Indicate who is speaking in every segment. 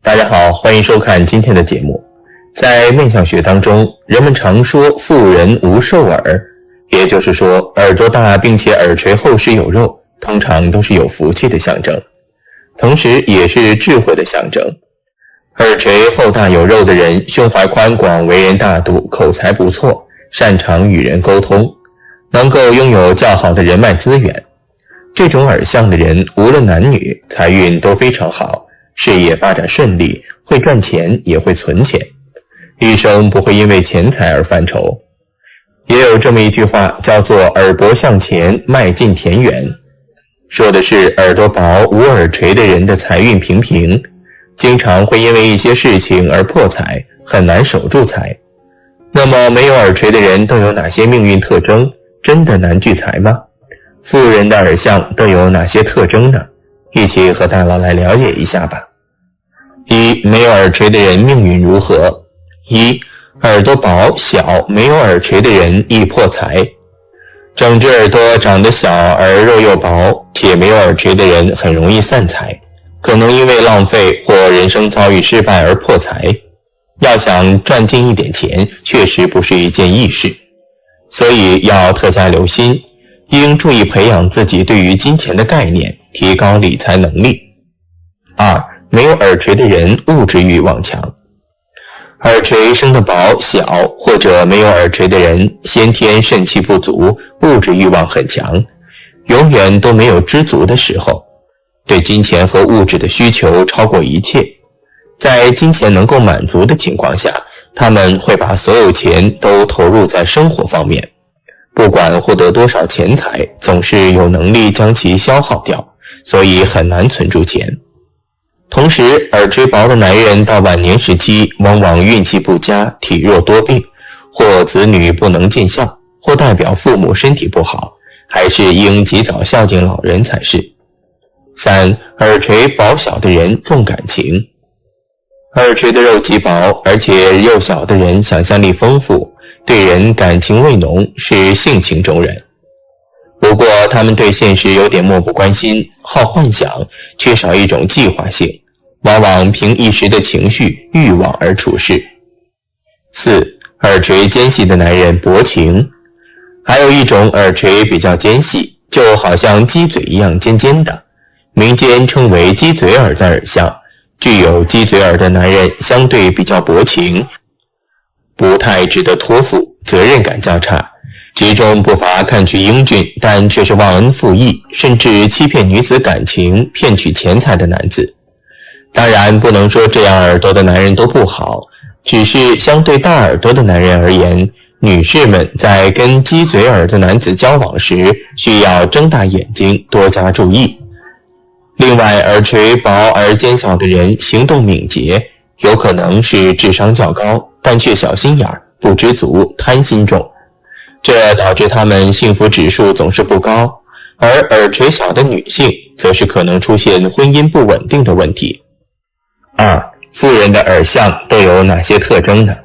Speaker 1: 大家好，欢迎收看今天的节目。在面相学当中，人们常说富人无寿耳，也就是说耳朵大并且耳垂厚实有肉，通常都是有福气的象征，同时也是智慧的象征。耳垂厚大有肉的人，胸怀宽广，为人大度，口才不错，擅长与人沟通，能够拥有较好的人脉资源。这种耳相的人，无论男女，财运都非常好，事业发展顺利，会赚钱也会存钱，一生不会因为钱财而犯愁。也有这么一句话叫做耳薄向前，迈进田园，说的是耳朵薄无耳垂的人的财运平平，经常会因为一些事情而破财，很难守住财。那么没有耳垂的人都有哪些命运特征？真的难聚财吗？富人的耳相都有哪些特征呢？一起和大佬来了解一下吧。一、没有耳垂的人命运如何？一、耳朵薄小没有耳垂的人易破财。整只耳朵长得小而肉又薄且没有耳垂的人很容易散财，可能因为浪费或人生遭遇失败而破财。要想赚进一点钱，确实不是一件易事，所以要特加留心，应注意培养自己对于金钱的概念，提高理财能力。二、没有耳垂的人物质欲望强。耳垂生得薄小或者没有耳垂的人，先天肾气不足，物质欲望很强，永远都没有知足的时候，对金钱和物质的需求超过一切。在金钱能够满足的情况下，他们会把所有钱都投入在生活方面，不管获得多少钱财，总是有能力将其消耗掉，所以很难存住钱。同时，耳垂薄的男人到晚年时期往往运气不佳，体弱多病，或子女不能尽孝，或代表父母身体不好，还是应及早孝敬老人才是。三、耳垂薄小的人重感情。耳垂的肉极薄而且肉小的人想象力丰富，对人感情味浓，是性情中人。不过他们对现实有点漠不关心，好幻想，缺少一种计划性，往往凭一时的情绪欲望而处事。四、耳垂尖细的男人薄情。还有一种耳垂比较尖细，就好像鸡嘴一样尖尖的，民间称为鸡嘴耳的耳相。具有鸡嘴耳的男人相对比较薄情，不太值得托付，责任感较差，其中不乏看去英俊但却是忘恩负义，甚至欺骗女子感情，骗取钱财的男子。当然不能说这样耳朵的男人都不好，只是相对大耳朵的男人而言，女士们在跟鸡嘴耳的男子交往时，需要睁大眼睛，多加注意。另外，耳垂薄而尖小的人行动敏捷，有可能是智商较高，但却小心眼儿，不知足，贪心重，这导致他们幸福指数总是不高。而耳垂小的女性则是可能出现婚姻不稳定的问题。二、富人的耳相都有哪些特征呢？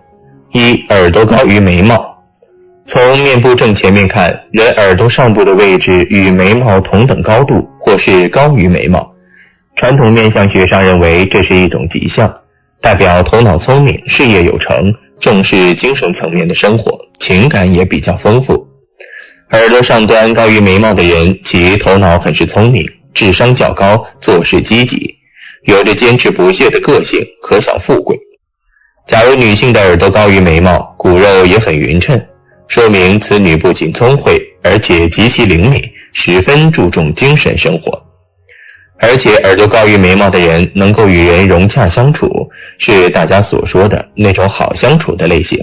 Speaker 1: 一、耳朵高于眉毛。从面部正前面看，人耳朵上部的位置与眉毛同等高度，或是高于眉毛。传统面相学上认为这是一种吉象，代表头脑聪明，事业有成，重视精神层面的生活，情感也比较丰富。耳朵上端高于眉毛的人，其头脑很是聪明，智商较高，做事积极，有着坚持不懈的个性，可享富贵。假如女性的耳朵高于眉毛，骨肉也很匀称，说明此女不仅聪慧，而且极其灵敏，十分注重精神生活。而且耳朵高于眉毛的人能够与人融洽相处，是大家所说的那种好相处的类型，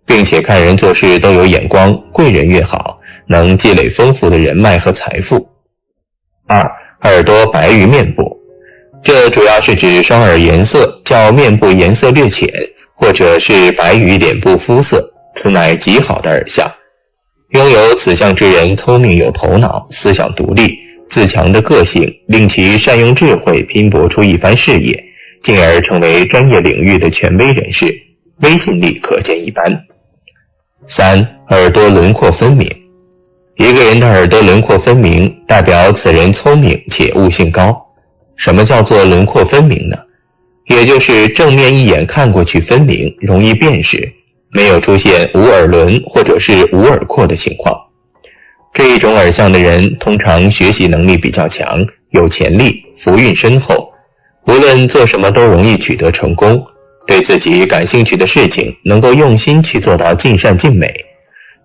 Speaker 1: 并且看人做事都有眼光，贵人越好，能积累丰富的人脉和财富。二、耳朵白于面部。这主要是指双耳颜色较面部颜色略浅，或者是白于脸部肤色，此乃极好的耳相。拥有此相之人聪明有头脑，思想独立，自强的个性，令其善用智慧拼搏出一番事业，进而成为专业领域的权威人士，威信力可见一斑。三、耳朵轮廓分明。一个人的耳朵轮廓分明，代表此人聪明且悟性高。什么叫做轮廓分明呢？也就是正面一眼看过去分明，容易辨识，没有出现无耳轮或者是无耳廓的情况。这一种耳相的人通常学习能力比较强，有潜力，福运深厚，无论做什么都容易取得成功，对自己感兴趣的事情能够用心去做到尽善尽美，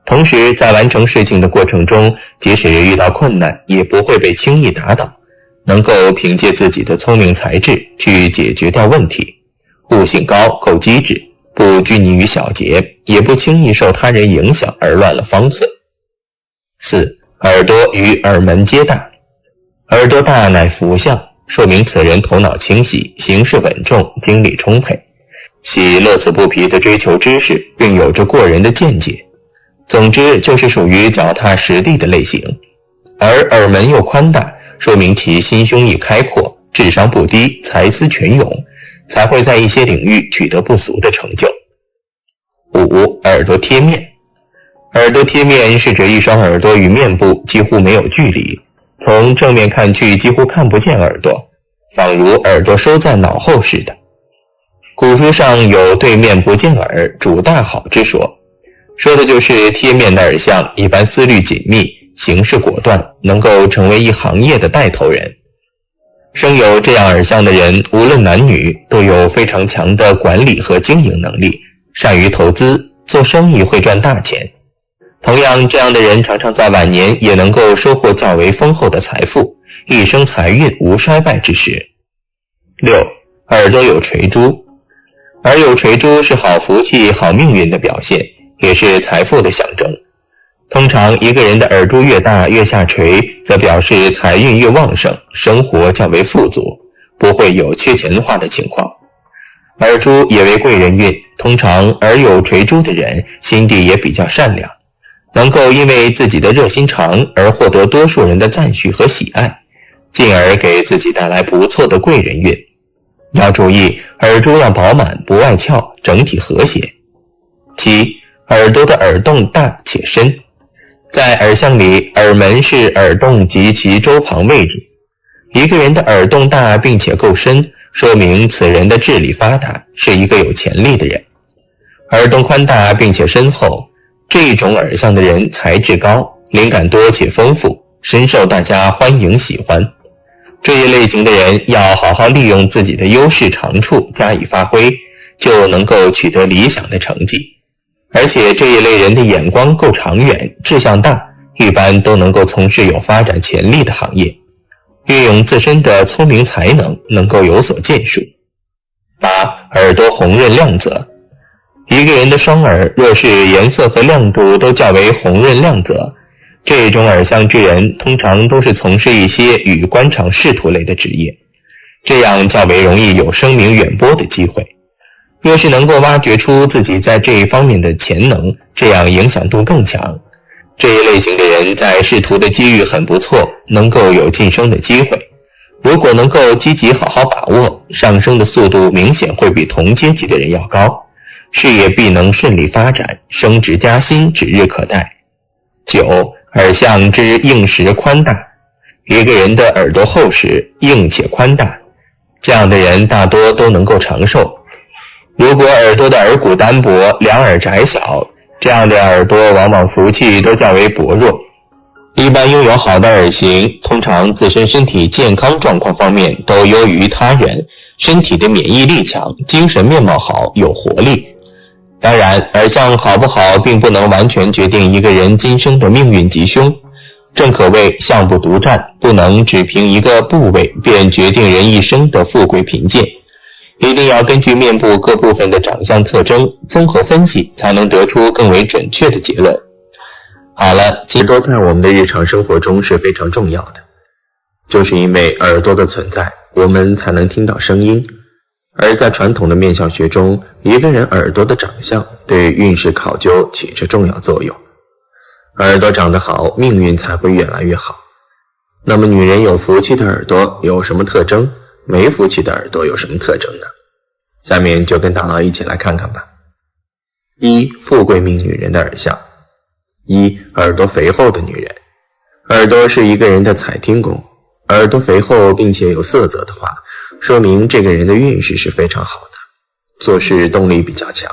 Speaker 1: 同时在完成事情的过程中，即使遇到困难也不会被轻易打倒，能够凭借自己的聪明才智去解决掉问题，悟性高，够机智，不拘泥于小节，也不轻易受他人影响而乱了方寸。4. 耳朵与耳门皆大。耳朵大乃福相，说明此人头脑清晰，行事稳重，精力充沛，喜乐此不疲地追求知识，并有着过人的见解。总之就是属于脚踏实地的类型。而耳门又宽大，说明其心胸亦开阔，智商不低，才思泉涌，才会在一些领域取得不俗的成就。5. 耳朵贴面。耳朵贴面是指一双耳朵与面部几乎没有距离，从正面看去几乎看不见耳朵，仿如耳朵收在脑后似的。古书上有对面不见耳，主大好之说，说的就是贴面的耳相一般思虑紧密，行事果断，能够成为一行业的带头人。生有这样耳相的人，无论男女，都有非常强的管理和经营能力，善于投资，做生意会赚大钱。同样，这样的人常常在晚年也能够收获较为丰厚的财富，一生财运无衰败之时。6. 耳朵有垂珠。耳有垂珠是好福气、好命运的表现，也是财富的象征。通常一个人的耳珠越大越下垂，则表示财运越旺盛，生活较为富足，不会有缺钱花的情况。耳珠也为贵人运，通常耳有垂珠的人心地也比较善良，能够因为自己的热心肠而获得多数人的赞许和喜爱，进而给自己带来不错的贵人运。要注意，耳珠要饱满，不外翘，整体和谐。7. 耳朵的耳洞大且深。在耳相里，耳门是耳洞及其周旁位置。一个人的耳洞大并且够深，说明此人的智力发达，是一个有潜力的人。耳洞宽大并且深厚，这种耳相的人才智高，灵感多且丰富，深受大家欢迎喜欢。这一类型的人要好好利用自己的优势长处加以发挥，就能够取得理想的成绩。而且这一类人的眼光够长远，志向大，一般都能够从事有发展潜力的行业，运用自身的聪明才能，能够有所建树。8. 耳朵红润亮泽。一个人的双耳若是颜色和亮度都较为红润亮泽，这种耳相之人通常都是从事一些与官场仕途类的职业，这样较为容易有声名远播的机会。若是能够挖掘出自己在这一方面的潜能，这样影响度更强。这一类型的人在仕途的机遇很不错，能够有晋升的机会。如果能够积极好好把握，上升的速度明显会比同阶级的人要高，事业必能顺利发展，升职加薪指日可待。9. 耳相之硬实宽大。一个人的耳朵厚实，硬且宽大，这样的人大多都能够长寿。如果耳朵的耳骨单薄，两耳窄小，这样的耳朵往往福气都较为薄弱。一般拥有好的耳型，通常自身身体健康状况方面都优于他人，身体的免疫力强，精神面貌好，有活力。当然，耳相好不好并不能完全决定一个人今生的命运吉凶，正可谓相不独占，不能只凭一个部位便决定人一生的富贵贫贱，一定要根据面部各部分的长相特征综合分析，才能得出更为准确的结论。好了，耳朵在我们的日常生活中是非常重要的，就是因为耳朵的存在，我们才能听到声音。而在传统的面相学中，一个人耳朵的长相对运势考究起着重要作用。耳朵长得好，命运才会越来越好。那么女人有福气的耳朵有什么特征？没福气的耳朵有什么特征呢？下面就跟大佬一起来看看吧。1. 富贵命女人的耳相。1. 耳朵肥厚的女人。耳朵是一个人的采听宫，耳朵肥厚并且有色泽的话，说明这个人的运势是非常好的，做事动力比较强，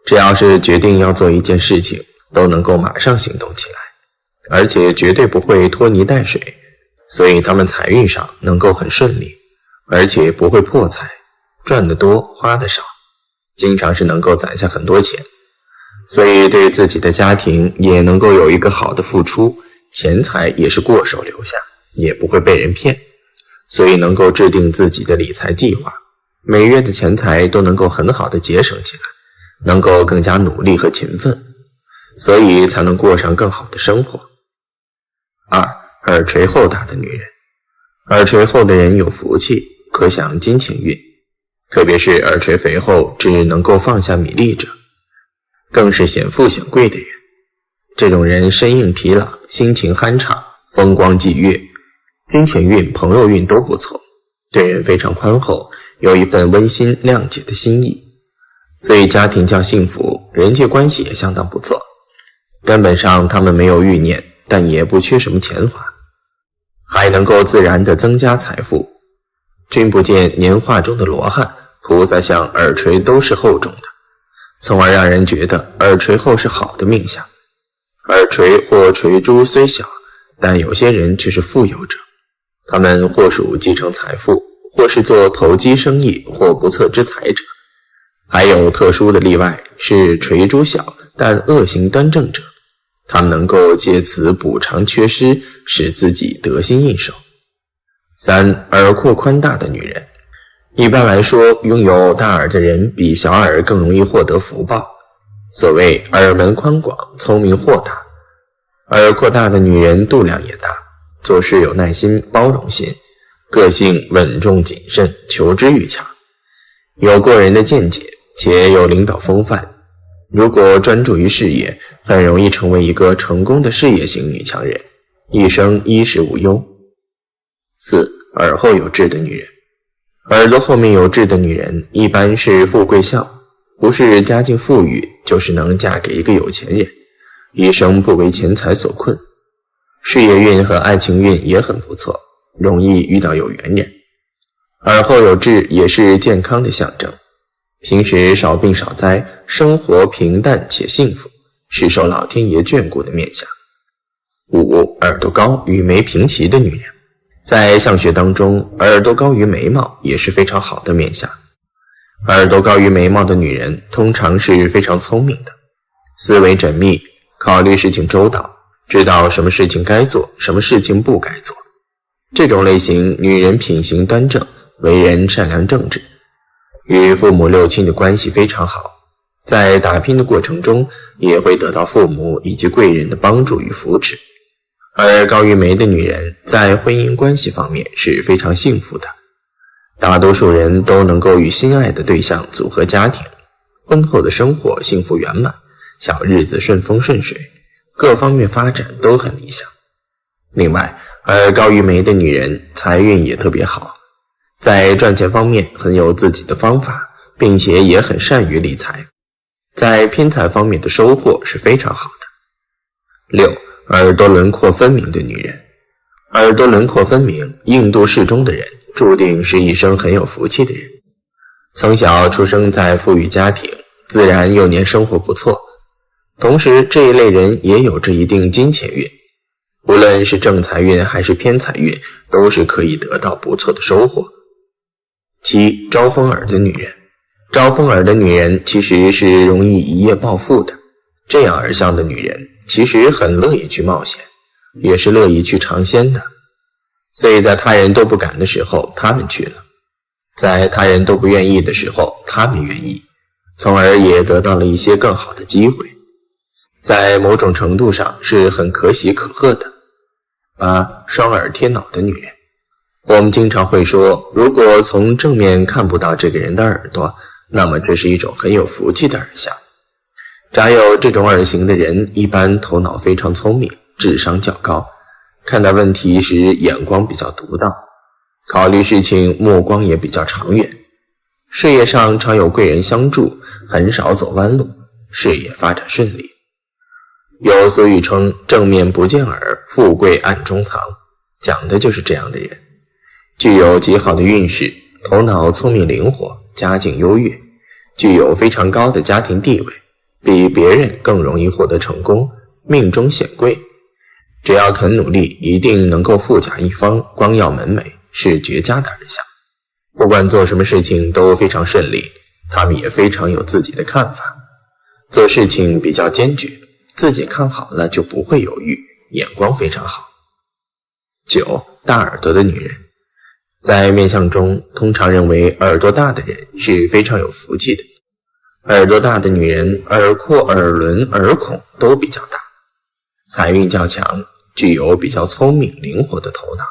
Speaker 1: 只要是决定要做一件事情，都能够马上行动起来，而且绝对不会拖泥带水，所以他们财运上能够很顺利，而且不会破财，赚得多花得少，经常是能够攒下很多钱，所以对自己的家庭也能够有一个好的付出，钱财也是过手留下，也不会被人骗，所以能够制定自己的理财计划，每月的钱财都能够很好的节省起来，能够更加努力和勤奋，所以才能过上更好的生活。2. 耳垂厚大的女人。耳垂厚的人有福气，可享金钱运，特别是耳垂肥厚只能够放下米粒者，更是显富显贵的人。这种人身硬体朗，心情酣畅，风光霁月，金钱运、朋友运都不错，对人非常宽厚，有一份温馨谅解的心意，所以家庭较幸福，人际关系也相当不错。根本上他们没有欲念，但也不缺什么钱花，还能够自然地增加财富。君不见年画中的罗汉、菩萨像耳垂都是厚重的，从而让人觉得耳垂厚是好的命相。耳垂或垂珠虽小，但有些人却是富有者，他们或属继承财富，或是做投机生意或不测之财者。还有特殊的例外，是垂珠小但恶行端正者，他们能够借此补偿缺失，使自己得心应手。3. 耳廓宽大的女人。一般来说，拥有大耳的人比小耳更容易获得福报。所谓耳门宽广，聪明豁达。耳廓大的女人度量也大，做事有耐心、包容心，个性稳重谨慎，求知欲强，有过人的见解，且有领导风范。如果专注于事业，很容易成为一个成功的事业型女强人，一生衣食无忧。4. 耳后有痣的女人。耳朵后面有痣的女人一般是富贵相，不是家境富裕，就是能嫁给一个有钱人，一生不为钱财所困。事业运和爱情运也很不错，容易遇到有缘人。耳后有痣也是健康的象征，平时少病少灾，生活平淡且幸福，是受老天爷眷顾的面相。5. 耳朵高与眉平齐的女人。在相学当中，耳朵高于眉毛也是非常好的面相。耳朵高于眉毛的女人通常是非常聪明的，思维缜密，考虑事情周到，知道什么事情该做，什么事情不该做。这种类型女人品行端正，为人善良正直，与父母六亲的关系非常好，在打拼的过程中也会得到父母以及贵人的帮助与扶持。而高于眉的女人在婚姻关系方面是非常幸福的，大多数人都能够与心爱的对象组合家庭，婚后的生活幸福圆满，小日子顺风顺水，各方面发展都很理想。另外，而高于眉的女人财运也特别好，在赚钱方面很有自己的方法，并且也很善于理财，在偏财方面的收获是非常好的。6. 耳朵轮廓分明的女人。耳朵轮廓分明，硬度适中的人，注定是一生很有福气的人。从小出生在富裕家庭，自然幼年生活不错，同时这一类人也有着一定金钱运，无论是正财运还是偏财运，都是可以得到不错的收获。7. 招风耳的女人。招风耳的女人其实是容易一夜暴富的，这样耳相的女人其实很乐意去冒险，也是乐意去尝鲜的，所以在他人都不敢的时候，他们去了；在他人都不愿意的时候，他们愿意，从而也得到了一些更好的机会，在某种程度上是很可喜可贺的。8. 双耳贴脑的女人。我们经常会说，如果从正面看不到这个人的耳朵，那么这是一种很有福气的耳相。扎有这种耳型的人一般头脑非常聪明，智商较高，看待问题时眼光比较独到，考虑事情目光也比较长远，事业上常有贵人相助，很少走弯路，事业发展顺利。有俗语称正面不见耳，富贵暗中藏，讲的就是这样的人，具有极好的运势，头脑聪明灵活，家境优越，具有非常高的家庭地位，比别人更容易获得成功，命中显贵。只要肯努力，一定能够富甲一方，光耀门楣，是绝佳的儿相。不管做什么事情都非常顺利，他们也非常有自己的看法，做事情比较坚决，自己看好了就不会犹豫，眼光非常好。9. 大耳朵的女人。在面相中，通常认为耳朵大的人是非常有福气的。耳朵大的女人，耳廓、耳轮、耳孔都比较大，财运较强，具有比较聪明灵活的头脑，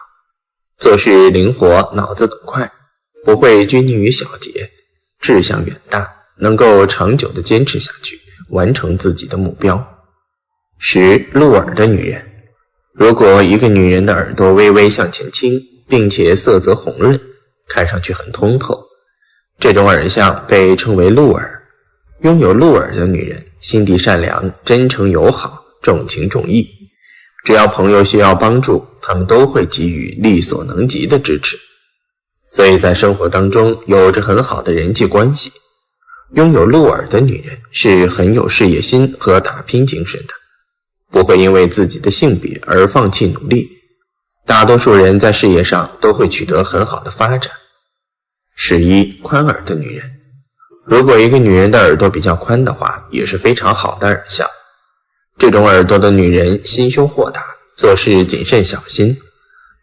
Speaker 1: 做事灵活，脑子更快，不会拘泥于小节，志向远大，能够长久地坚持下去，完成自己的目标。10. 鹿耳的女人。如果一个女人的耳朵微微向前倾，并且色泽红润，看上去很通透，这种耳相被称为鹿耳。拥有鹿耳的女人，心地善良，真诚友好，重情重义，只要朋友需要帮助，他们都会给予力所能及的支持，所以在生活当中有着很好的人际关系。拥有鹿耳的女人是很有事业心和打拼精神的，不会因为自己的性别而放弃努力，大多数人在事业上都会取得很好的发展。11. 宽耳的女人。如果一个女人的耳朵比较宽的话，也是非常好的耳相。这种耳朵的女人心胸豁达，做事谨慎小心，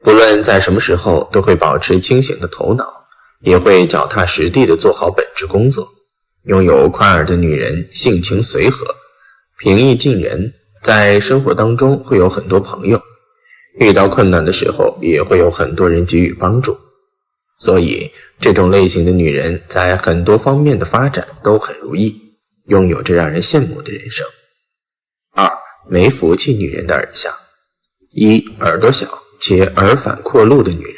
Speaker 1: 不论在什么时候都会保持清醒的头脑，也会脚踏实地地做好本职工作。拥有宽耳的女人性情随和，平易近人，在生活当中会有很多朋友，遇到困难的时候也会有很多人给予帮助，所以这种类型的女人在很多方面的发展都很如意，拥有着让人羡慕的人生。2. 没福气女人的耳相。1. 耳朵小且耳返阔露的女人。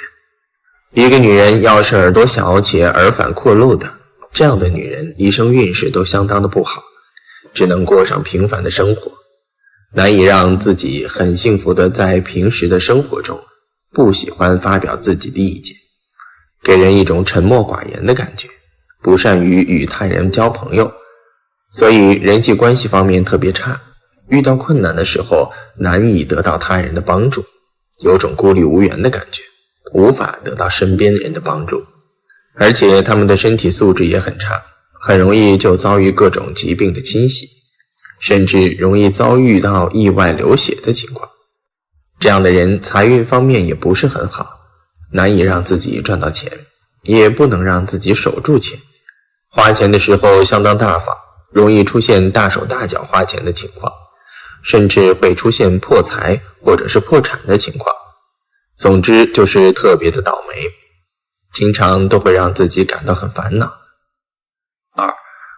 Speaker 1: 一个女人要是耳朵小且耳返阔露的，这样的女人一生运势都相当的不好，只能过上平凡的生活，难以让自己很幸福的在平时的生活中，不喜欢发表自己的意见，给人一种沉默寡言的感觉，不善于与他人交朋友，所以人际关系方面特别差，遇到困难的时候难以得到他人的帮助，有种孤立无援的感觉，无法得到身边人的帮助，而且他们的身体素质也很差，很容易就遭遇各种疾病的侵袭，甚至容易遭遇到意外流血的情况。这样的人财运方面也不是很好，难以让自己赚到钱，也不能让自己守住钱，花钱的时候相当大方，容易出现大手大脚花钱的情况，甚至会出现破财或者是破产的情况。总之就是特别的倒霉，经常都会让自己感到很烦恼。2.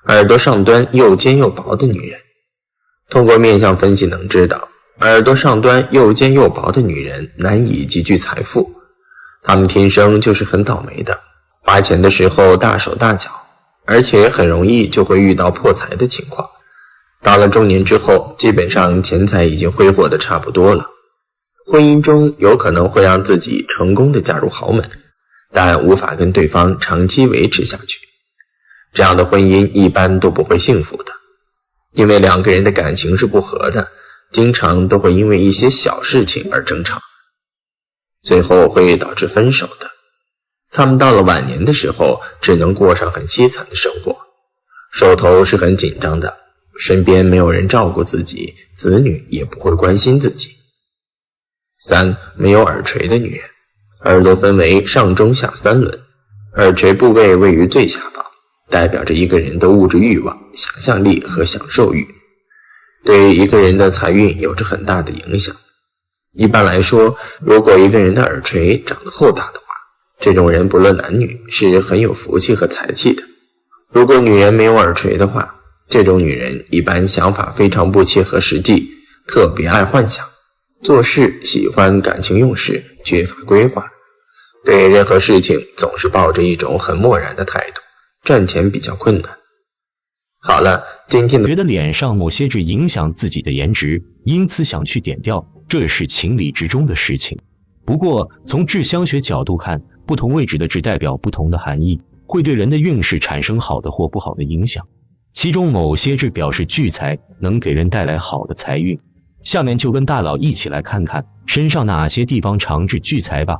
Speaker 1: 耳朵上端又尖又薄的女人。通过面相分析能知道，耳朵上端又尖又薄的女人难以积聚财富，她们天生就是很倒霉的，花钱的时候大手大脚，而且很容易就会遇到破财的情况。到了中年之后，基本上钱财已经挥霍的差不多了，婚姻中有可能会让自己成功的嫁入豪门，但无法跟对方长期维持下去，这样的婚姻一般都不会幸福的，因为两个人的感情是不合的，经常都会因为一些小事情而争吵，最后会导致分手的。他们到了晚年的时候，只能过上很凄惨的生活，手头是很紧张的，身边没有人照顾自己，子女也不会关心自己。3. 没有耳垂的女人。耳朵分为上中下3轮，耳垂部位位于最下方，代表着一个人的物质欲望、想象力和享受欲，对一个人的财运有着很大的影响。一般来说，如果一个人的耳垂长得厚大的话，这种人不论男女是很有福气和财气的。如果女人没有耳垂的话，这种女人一般想法非常不切合实际，特别爱幻想，做事喜欢感情用事，缺乏规划，对任何事情总是抱着一种很漠然的态度，赚钱比较困难。好了，今天的
Speaker 2: 觉得脸上某些痣影响自己的颜值，因此想去点掉，这是情理之中的事情。不过从痣相学角度看，不同位置的痣代表不同的含义，会对人的运势产生好的或不好的影响。其中某些痣表示聚财，能给人带来好的财运。下面就跟大佬一起来看看身上哪些地方长痣聚财吧。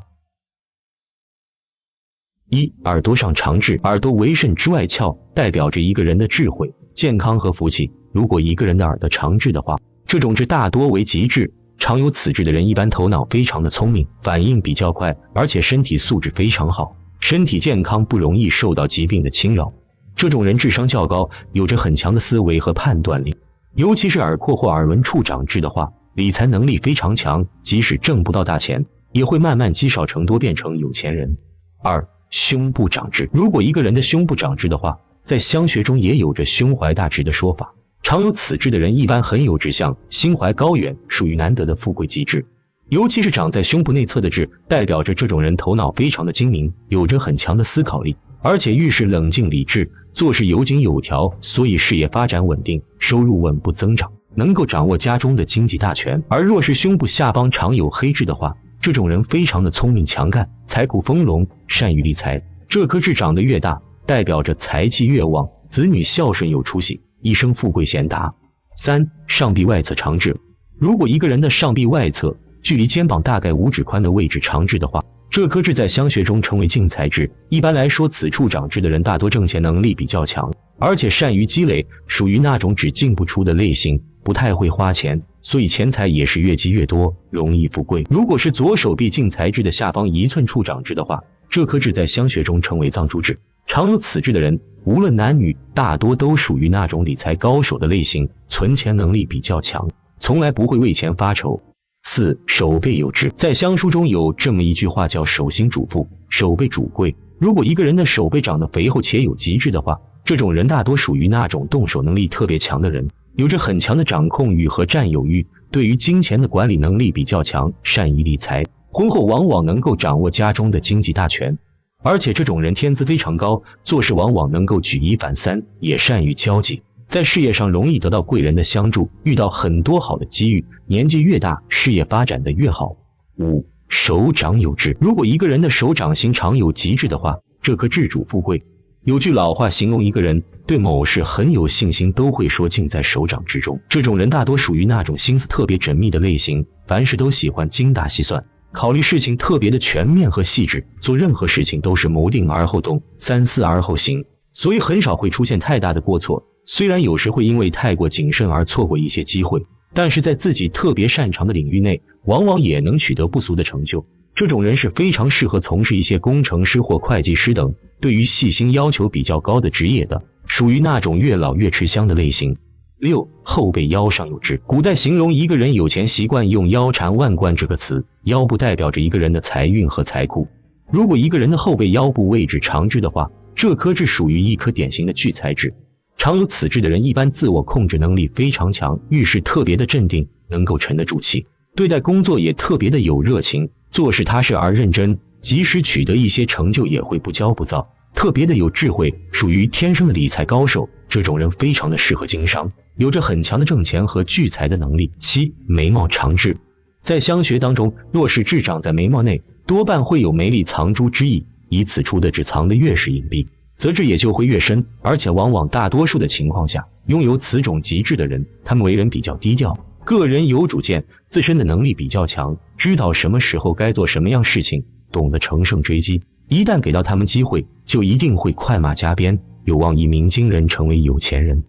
Speaker 2: 一、耳朵上长痣，耳朵为肾之外窍，代表着一个人的智慧、健康和福气。如果一个人的耳朵长痣的话，这种痣大多为吉痣，常有此痣的人一般头脑非常的聪明，反应比较快，而且身体素质非常好，身体健康，不容易受到疾病的侵扰。这种人智商较高，有着很强的思维和判断力，尤其是耳廓或耳纹处长痣的话，理财能力非常强，即使挣不到大钱，也会慢慢积少成多，变成有钱人。二、胸部长痣，如果一个人的胸部长痣的话，在相学中也有着胸怀大志的说法，常有此痣的人一般很有志向，心怀高远，属于难得的富贵吉痣。尤其是长在胸部内侧的痣，代表着这种人头脑非常的精明，有着很强的思考力，而且遇事冷静理智，做事有井有条，所以事业发展稳定，收入稳步增长，能够掌握家中的经济大权。而若是胸部下方常有黑痣的话，这种人非常的聪明强干，财库丰隆，善于理财。这颗痣长得越大，代表着财气越旺，子女孝顺有出息，一生富贵贤达。三、上臂外侧长痣，如果一个人的上臂外侧距离肩膀大概5指宽的位置长痣的话，这颗痣在相学中称为进财痣。一般来说，此处长痣的人大多挣钱能力比较强，而且善于积累，属于那种只进不出的类型，不太会花钱，所以钱财也是越积越多，容易富贵。如果是左手臂进财痣的下方1寸处长痣的话，这颗痣在相学中称为藏珠痣。常有此痣的人，无论男女，大多都属于那种理财高手的类型，存钱能力比较强，从来不会为钱发愁。四、手背有痣，在相书中有这么一句话叫手心主富，手背主贵。如果一个人的手背长得肥厚且有吉痣的话，这种人大多属于那种动手能力特别强的人，有着很强的掌控欲和占有欲，对于金钱的管理能力比较强，善于理财，婚后往往能够掌握家中的经济大权。而且这种人天资非常高，做事往往能够举一反三，也善于交际，在事业上容易得到贵人的相助，遇到很多好的机遇，年纪越大，事业发展的越好。五、手掌有痣，如果一个人的手掌心常有吉痣的话，这颗痣主富贵。有句老话形容一个人对某事很有信心，都会说尽在手掌之中。这种人大多属于那种心思特别缜密的类型，凡事都喜欢精打细算，考虑事情特别的全面和细致，做任何事情都是谋定而后动，三思而后行，所以很少会出现太大的过错。虽然有时会因为太过谨慎而错过一些机会，但是在自己特别擅长的领域内，往往也能取得不俗的成就。这种人是非常适合从事一些工程师或会计师等对于细心要求比较高的职业的，属于那种越老越吃香的类型。六、后背腰上有痣，古代形容一个人有钱习惯用腰缠万贯这个词，腰部代表着一个人的财运和财库。如果一个人的后背腰部位置长痣的话，这颗痣属于一颗典型的聚财痣。常有此痣的人一般自我控制能力非常强，遇事特别的镇定，能够沉得住气，对待工作也特别的有热情，做事踏实而认真，即使取得一些成就也会不骄不躁，特别的有智慧，属于天生的理财高手。这种人非常的适合经商，有着很强的挣钱和聚财的能力。七、眉毛长痣，在相学当中，若是痣长在眉毛内，多半会有眉利藏珠之意，以此处的痣藏得越是隐蔽，则痣也就会越深，而且往往大多数的情况下，拥有此种极致的人，他们为人比较低调，个人有主见，自身的能力比较强，知道什么时候该做什么样事情，懂得乘胜追击，一旦给到他们机会，就一定会快马加鞭，有望一鸣惊人，成为有钱人。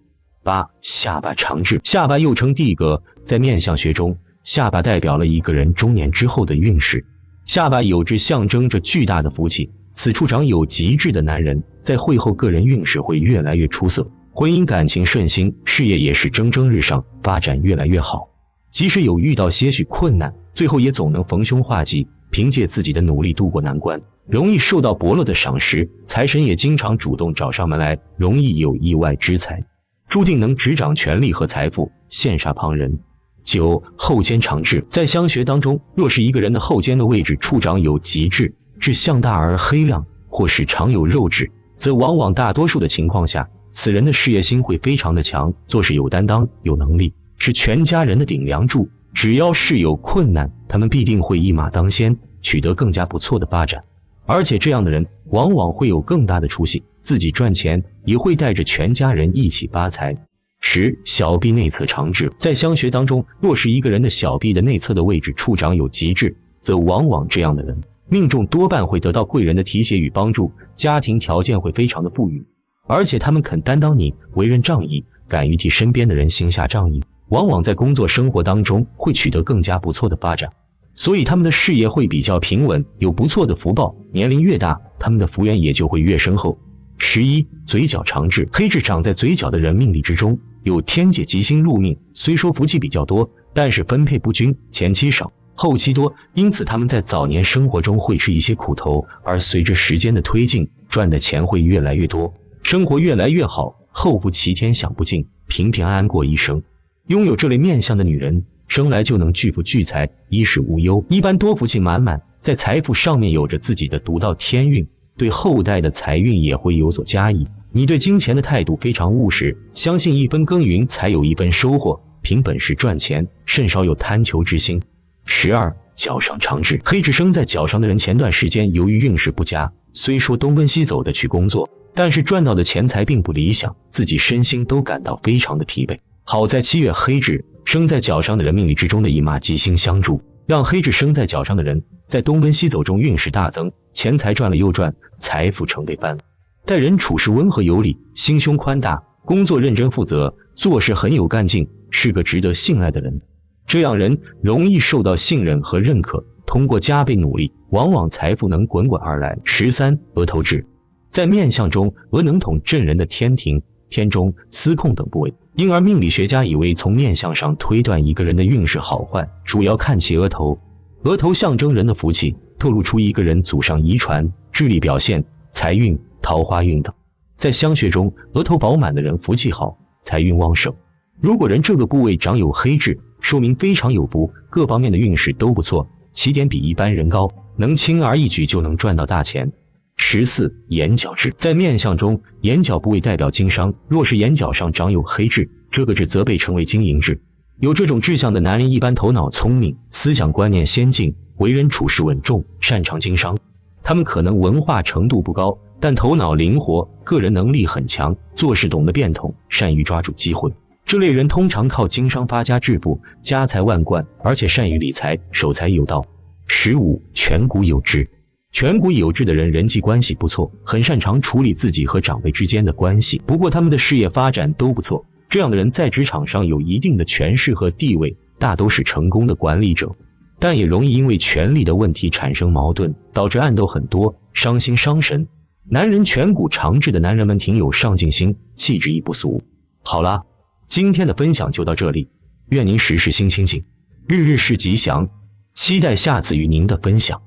Speaker 2: 八、下巴长痣，下巴又称地格，在面相学中，下巴代表了一个人中年之后的运势，下巴有痣象征着巨大的福气，此处长有极致的男人，在会后个人运势会越来越出色，婚姻感情顺心，事业也是蒸蒸日上，发展越来越好。即使有遇到些许困难，最后也总能逢凶化吉，凭借自己的努力度过难关，容易受到伯乐的赏识，财神也经常主动找上门来，容易有意外之财，注定能执掌权力和财富，羡煞旁人。九、后肩长痣，在相学当中，若是一个人的后肩的位置处长有吉痣，痣象大而黑亮，或是常有肉痣，则往往大多数的情况下，此人的事业心会非常的强，做事有担当，有能力，是全家人的顶梁柱，只要是有困难，他们必定会一马当先，取得更加不错的发展。而且这样的人往往会有更大的出息，自己赚钱也会带着全家人一起发财。10. 小臂内侧长痣。在相学当中，若是一个人的小臂的内侧的位置处长有吉痣，则往往这样的人命中多半会得到贵人的提携与帮助，家庭条件会非常的富裕，而且他们肯担当你，为人仗义，敢于替身边的人行下仗义，往往在工作生活当中会取得更加不错的发展，所以他们的事业会比较平稳，有不错的福报，年龄越大，他们的福缘也就会越深厚。11. 嘴角长痣。黑痣长在嘴角的人命理之中有天界吉星入命，虽说福气比较多，但是分配不均，前期少后期多，因此他们在早年生活中会吃一些苦头，而随着时间的推进，赚的钱会越来越多，生活越来越好，后福齐天享不尽，平平安安过一生。拥有这类面相的女人生来就能巨富巨财，衣食无忧，一般多福气满满，在财富上面有着自己的独到天运，对后代的财运也会有所加益。你对金钱的态度非常务实，相信一分耕耘才有一分收获，凭本事赚钱，甚少有贪求之心。12. 脚上长痣。黑痣生在脚上的人前段时间由于运势不佳，虽说东奔西走的去工作，但是赚到的钱财并不理想，自己身心都感到非常的疲惫。好在7月黑痣生在脚上的人命理之中的一马吉星相助，让黑痣生在脚上的人在东奔西走中运势大增，钱财赚了又赚，财富成倍翻。待人处事温和有礼，心胸宽大，工作认真负责，做事很有干劲，是个值得信赖的人。这样人容易受到信任和认可，通过加倍努力，往往财富能滚滚而来。13. 额头痣。在面相中，额能统正人的天庭、天中、司空等部位，因而命理学家以为从面相上推断一个人的运势好坏，主要看其额头。额头象征人的福气，透露出一个人祖上遗传、智力表现、财运、桃花运等。在相学中，额头饱满的人福气好，财运旺盛。如果人这个部位长有黑痣，说明非常有福，各方面的运势都不错，起点比一般人高，能轻而易举就能赚到大钱。14. 眼角痣。在面相中，眼角部位代表经商，若是眼角上长有黑痣，这个痣则被称为金银痣。有这种志向的男人一般头脑聪明，思想观念先进，为人处事稳重，擅长经商。他们可能文化程度不高，但头脑灵活，个人能力很强，做事懂得变通，善于抓住机会。这类人通常靠经商发家致富，家财万贯，而且善于理财，守财有道。15. 颧骨有痣。颧骨有痣的人人际关系不错，很擅长处理自己和长辈之间的关系，不过他们的事业发展都不错。这样的人在职场上有一定的权势和地位，大都是成功的管理者，但也容易因为权力的问题产生矛盾，导致暗斗很多，伤心伤神。男人颧骨长痣的男人们挺有上进心，气质亦不俗。好啦，今天的分享就到这里，愿您时时心清静，日日是吉祥，期待下次与您的分享。